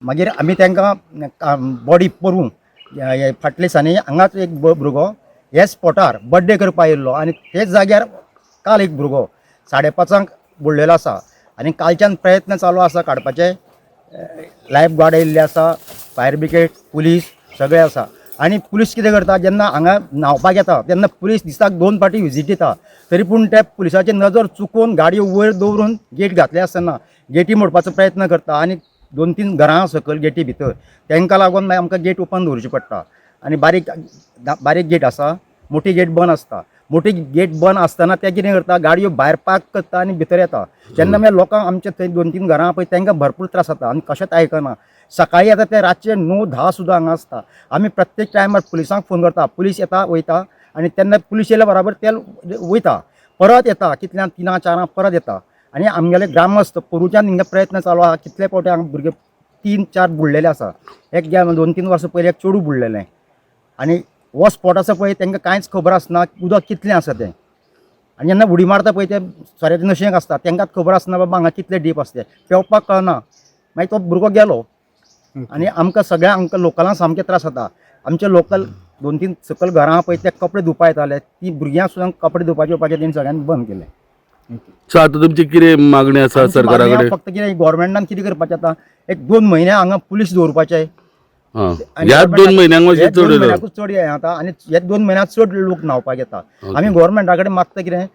मागीर आमी तांकां बॉडी परून फाटले दिसांनी हांगाच एक भुरगो हे स्पॉटार बर्थडे करपा येयल्लो आनी तेच जाग्यार काल एक भुरगो 5:30 बुडलेलो आसा आनी कालच्यान प्रयत्न चालू आसा काडपाचे। लायफ गार्ड येयल्ले आसा, फायर ब्रिगेड, पुलीस सगळे आसा। आनी पुलीस कितें करता, जेन्ना हांगा न्हांवपाक येता तेन्ना पुलीस दिसाक 2 फावटी विजीट दिता, तरी पूण त्या पुलिसाची नजर चुकून गाडयो वयर दवरून गेट घातले आसतना गेटी मोडपाचो प्रयत्न करता आनी 2-3 घरां सकयल गेटी भितर, तांकां लागून मागीर आमकां गेट ओपन दवरची पडटा। आनी बारीक गेट आसा, मोठी गेट बंद आसता। मोठी गेट बंद आसतना ते कितें करता, गाडयो भायर पार्क करता आनी भितर येता। जेन्ना मागीर लोकांक आमचे थंय 2-3 घरां पळय तांकां भरपूर त्रास जाता आनी कशेंच आयकना। सकाळीं येता ते रातचे 9-10 सुद्दां हांगा आसता। आमी प्रत्येक टायमार पुलिसांक फोन करता, पुलीस येता वयता आनी तेन्ना पुलीस येयल्या बराबर ते वयता, परत येता, कितल्यां 3-4 परत येता। आनी आमगेले ग्रामस्थ पोरूच्यान हिंगा प्रयत्न चालू आहा। कितले फावटी हांगा भुरगे 3-4 बुडलेले आसा। एक 2-3 वर्सां पयलीं एक चेडूं बुडलेलें आनी हो स्पॉट आसा पळय तांकां कांयच खबर आसना उदक कितलें आसा तें। आनी जेन्ना उडी मारता पळय ते सोऱ्याचे नशेक आसता, तांकांच खबर आसना बाबा हांगा कितले डीप आसता तें, पेंवपाक कळना। मागीर तो भुरगो गेलो आनी आमकां सगळ्यांक लोकलांक सामके त्रास जाता। आमचे लोकल 2-3 सकयल घरां आहा पळय ते कपडे धुवपा येताले, ती भुरग्यां सुद्दां कपडे धुवपाचे तेंणी सगळ्यांनी बंद केले। सो आतां तुमची कितें मागणी आसा सरकारा कडेन? फक्त कितें गोवोरमेंटान कितें करपाचें आतां, एक 2 म्हयने हांगा पुलीस दवरपाचे। ह्या 2 म्हयन्यांक मातशें चड हें जाता आनी हे 2 म्हयन्यांत चड लोक न्हांवपाक येता। आमी गोवोरमेंटा कडेन मागता कितें,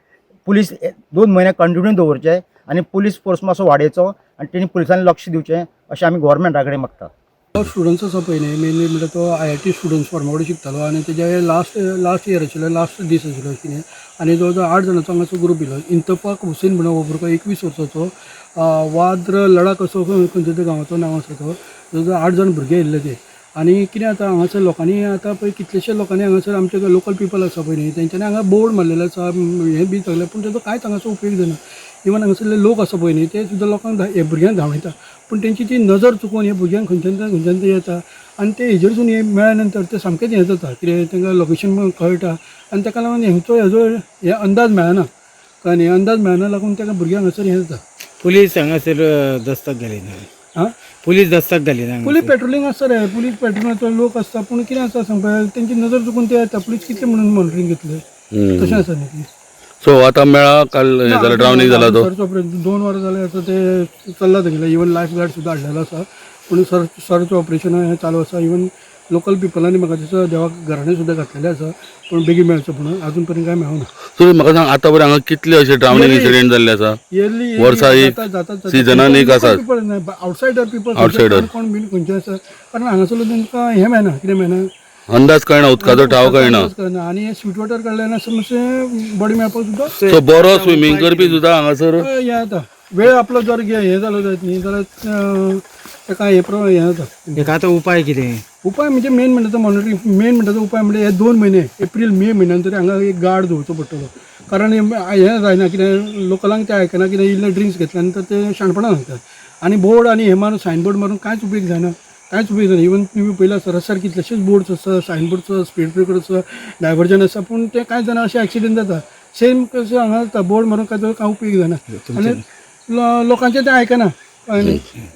पुलीस 2 म्हयने कंटिन्यू दवरचे आनी पुलीस फोर्स मातसो वाडयचो आनी तेणी पुलिसांनी लक्ष दिवचें अशें आमी गोवोरमेंटा कडेन मागता। स्टुडंट्स आसा पळय न्ही, मेनली म्हणल्यार तो IIT स्टुडंट्स फार्मागुडी शिकतालो आनी तेजे लास्ट इयर आशिल्लो, लास्ट दीस आशिल्लो कितें, आनी जवळ जवळ 8 जाणांचो हांगाचो ग्रूप येयलो। इंतफाक हुसेन म्हणून हो भुरगो 21 वर्साचो, वाद्र लडाख असो खंयच्या तरी गांवाचो नांव आसा तो। जवळ जवळ 8 जाण भुरगे येयल्ले ते। आनी कितें आतां हांगासर लोकांनी आतां पळय कितलेशे लोकांनी हांगासर आमचे लोकल पीपल आसा पळय न्ही, तेंच्यांनी हांगा बोर्ड मारलेले आसा, हें बी सगलें, पूण तेजो कांयच हांगासर उपयोग जायना। इवन हांगासरले लोक आसा पळय न्ही, ते सुद्दां लोकांक हे भुरग्यांक धांवयता, पूण तेंची ती नजर चुकोवन हे भुरग्यांक खंयच्यान ते येता आनी ते हेजेरसून हे मेळ्ळ्या नंतर ते सामकेंच हें जाता, कितें तांकां लोकेशन कळटा आनी ताका लागून हेजो हे अंदाज मेळना, कळ्ळें न्ही, अंदाज मेळना लागून ताका भुरग्यांक हांगासर हें जाता। पुलीस हांगासर दस्तक घाली ना, पुलीस दस्तक घाली ना, पुलीस पेट्रोलिंग आसता रे, पुलीस पेट्रोलिंगाचो लोक आसता, पूण कितें आसता सांगपा, तेंची नजर चुकून ते येता, पुलीस कितले म्हणून मॉनिटरींग घेतले, तशें आसा न्ही। सो आतां मेळा काल हें जालें, ड्रावनींग जाला तो 2 वरां जाले आतां ते चल्ला तेगेलें। इवन लायफ गार्ड सुद्दां हाडलेलो आसा, पूण सर्च ऑपरेशन हें चालू आसा। इवन लोकल पिपलांनी म्हाका दिसता देवाक घराणें सुद्दां घातलेलें आसा, पूण बेगीन मेळचो म्हणून अजून पर्यंत कांय मेळोना। सो म्हाका सांग, आतां बरें हांगा कितले अशे ड्रावनींग इन्सिडेंट जाल्ले आसा? वर्सा एक सिजनान एक आसा, आवटसायडर पीपल कोण बीन खंयचे आसा, कारण हांगासरलो तांकां हें मेळना, कितें मेळना, अंदाज कळना, उदकाचो ठाव कळना। आनी स्वीट वॉटर काडल्यान मातशें बॉडी मेळपाक सुद्दां सो बरो स्विमींग करपी सुद्दां हांगासर हें जाता। वेळ आपलो जर हें जालो जायत न्ही जाल्यार ताका हें जाता। हेका आतां उपाय कितें? उपाय म्हणजे मेन म्हणटा तो मॉनिटरींग, मेन म्हणटा तो उपाय म्हणजे हे 2 म्हयने एप्रील मे म्हयन्यान तरी हांगा एक गार्ड दवरचो पडटलो, कारण हें जायना, कितें लोकलांक ते आयकना, कितें इल्ले ड्रिंक्स घेतल्या नंतर ते शाणपणां सांगतात आनी बोर्ड आनी हें मारून सायनबोर्ड मारून कांयच उपयोग जायना, कांयच उपयोग जायना। इवन तुमी पयला रस्त्यार कितलेशेच बोर्ड्स आसा, सायनबोर्ड्स आसा, स्पीड ब्रेकर आसा, डायवर्जन आसा, पूण ते कांयच जायना, अशें एक्सिडेंट जाता। सेम कशें हांगा जाता, बोर्ड मारून कांय उपयोग जायना आनी लोकांचें तें आयकना, कळ्ळें न्ही।